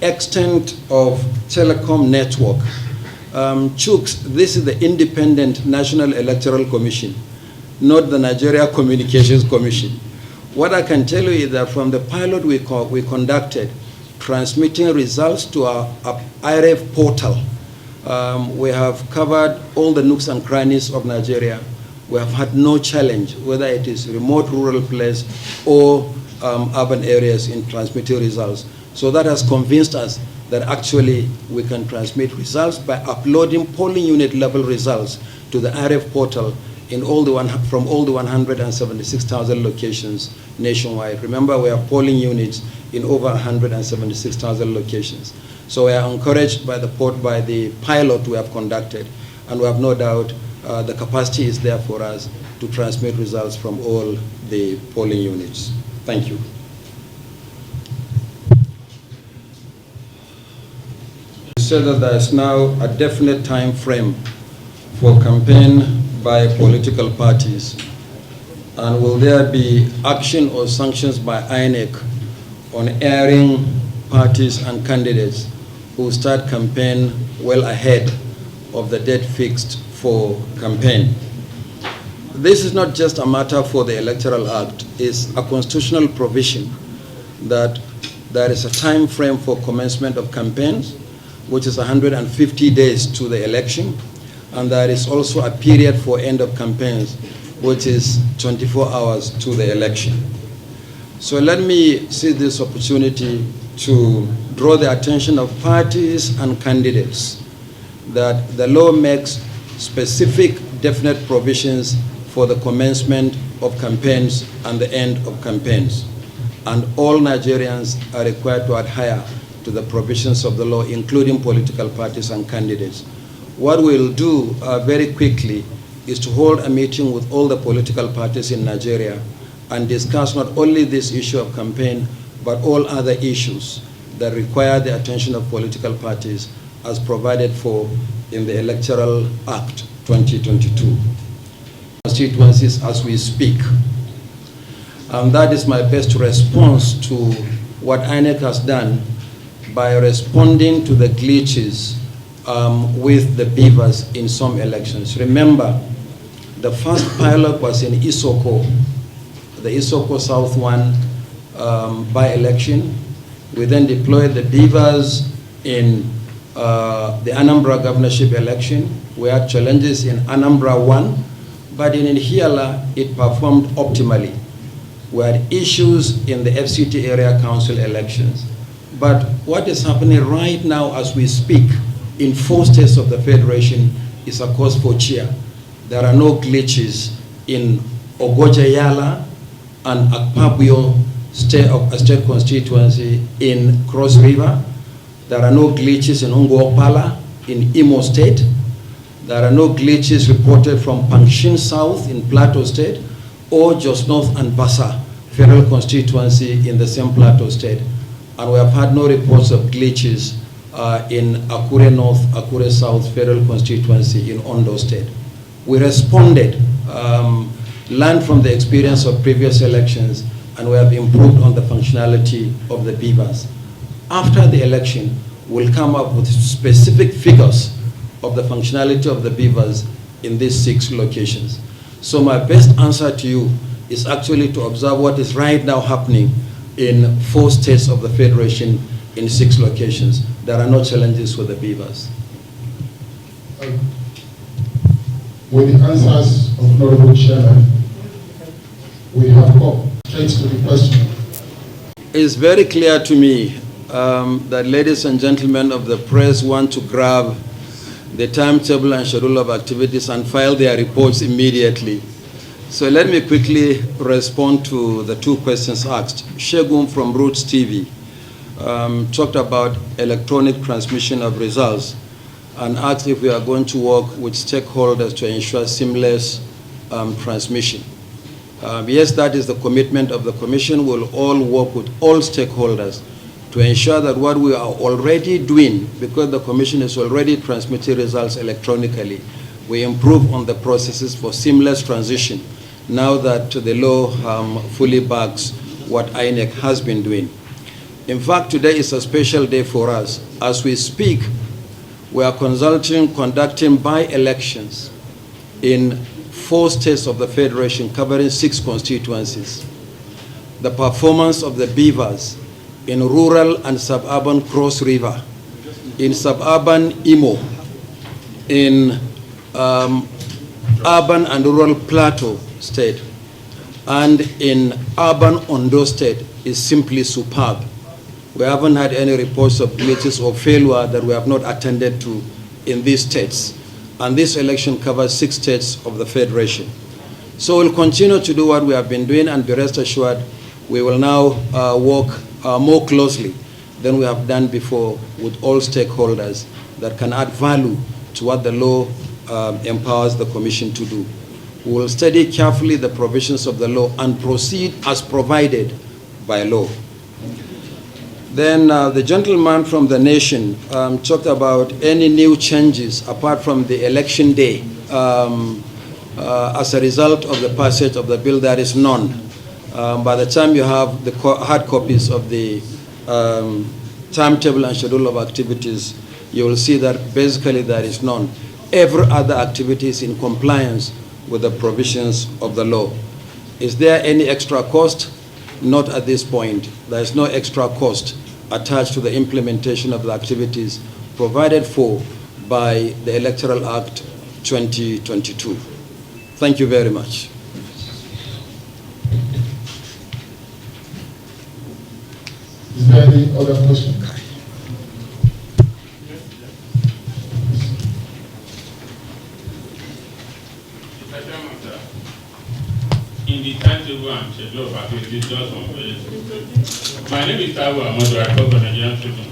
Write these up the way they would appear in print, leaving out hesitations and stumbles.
extent of telecom network. Chooks, this is the Independent National Electoral Commission, not the Nigeria Communications Commission. What I can tell you is that from the pilot we conducted, transmitting results to our IRF portal, we have covered all the nooks and crannies of Nigeria. We have had no challenge, whether it is remote rural place or urban areas, in transmitting results. So that has convinced us that actually we can transmit results by uploading polling unit level results to the IRF portal in from all the 176,000 locations nationwide. Remember, we have polling units in over 176,000 locations. So we are encouraged by the pilot we have conducted, and we have no doubt the capacity is there for us to transmit results from all the polling units. Thank you. You said that there is now a definite time frame for campaign by political parties, and will there be action or sanctions by INEC on airing parties and candidates who start campaign well ahead of the date fixed for campaign? This is not just a matter for the Electoral Act. It's a constitutional provision that there is a time frame for commencement of campaigns, which is 150 days to the election, and there is also a period for end of campaigns, which is 24 hours to the election. So let me seize this opportunity to draw the attention of parties and candidates that the law makes specific definite provisions for the commencement of campaigns and the end of campaigns. And all Nigerians are required to adhere to the provisions of the law, including political parties and candidates. What we'll do very quickly is to hold a meeting with all the political parties in Nigeria and discuss not only this issue of campaign, but all other issues that require the attention of political parties as provided for in the Electoral Act 2022. Constituencies as we speak. And that is my best response to what INEC has done by responding to the glitches with the beavers in some elections. Remember, the first pilot was in Isoko, the Isoko South 1 by-election. We then deployed the beavers in the Anambra governorship election. We had challenges in Anambra 1, but in Ihiala, it performed optimally. We had issues in the FCT area council elections. But what is happening right now as we speak in 4 states of the Federation is a cause for cheer. There are no glitches in Ogojayala and Akpabio state constituency in Cross River. There are no glitches in Ongopala in Imo State. There are no glitches reported from Pangshin South in Plateau State or Jos North and Bassa federal constituency in the same Plateau State. And we have had no reports of glitches in Akure North, Akure South federal constituency in Ondo State. We responded, learned from the experience of previous elections, and we have improved on the functionality of the beavers. After the election, we'll come up with specific figures of the functionality of the beavers in these 6 locations. So my best answer to you is actually to observe what is right now happening in 4 states of the Federation in 6 locations. There are no challenges with the beavers. With the answers of Honorable Chairman, we have come straight to the question. It's very clear to me that ladies and gentlemen of the press want to grab the timetable and schedule of activities and file their reports immediately. So let me quickly respond to the 2 questions asked. Shegun from Roots TV talked about electronic transmission of results and asked if we are going to work with stakeholders to ensure seamless transmission. Yes, that is the commitment of the Commission. We'll all work with all stakeholders to ensure that what we are already doing, because the Commission is already transmitting results electronically, we improve on the processes for seamless transition now that the law fully backs what INEC has been doing. In fact, today is a special day for us. As we speak, we are conducting by-elections in 4 states of the Federation, covering 6 constituencies. The performance of the beavers in rural and suburban Cross River, in suburban Imo, in urban and rural Plateau State, and in urban Ondo State is simply superb. We haven't had any reports of glitches or failure that we have not attended to in these states. And this election covers 6 states of the Federation. So we'll continue to do what we have been doing, and be rest assured we will now work more closely than we have done before with all stakeholders that can add value to what the law empowers the Commission to do. We will study carefully the provisions of the law and proceed as provided by law. Then the gentleman from the nation talked about any new changes apart from the election day. As a result of the passage of the bill, there is none. By the time you have the hard copies of the timetable and schedule of activities, you will see that basically there is none. Every other activity is in compliance with the provisions of the law. Is there any extra cost? Not at this point. There is no extra cost attached to the implementation of the activities provided for by the Electoral Act 2022. Thank you very much. Is there any other question? In the timetable and schedule of activities just on Facebook. My name is Taiwo Amadu, I come from Nigerian-African.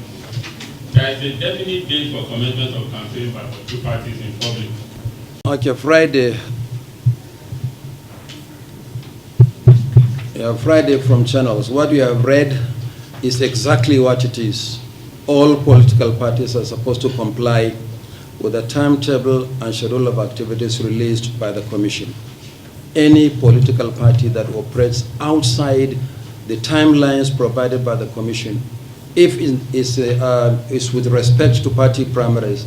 There is a definite date for commencement of campaign by the 2 parties in public. Okay, Friday. Yeah, Friday from channels. What you have read is exactly what it is. All political parties are supposed to comply with the timetable and schedule of activities released by the Commission. Any political party that operates outside the timelines provided by the Commission, if it is with respect to party primaries,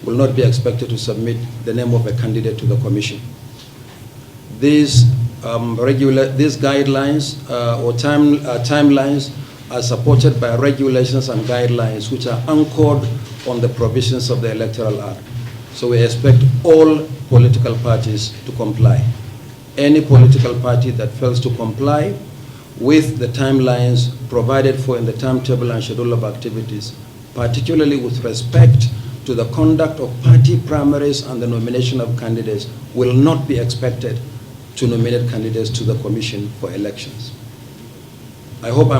will not be expected to submit the name of a candidate to the Commission. These guidelines or timelines are supported by regulations and guidelines which are anchored on the provisions of the Electoral Act. So we expect all political parties to comply. Any political party that fails to comply with the timelines provided for in the timetable and schedule of activities, particularly with respect to the conduct of party primaries and the nomination of candidates, will not be expected to nominate candidates to the Commission for elections. I hope I'm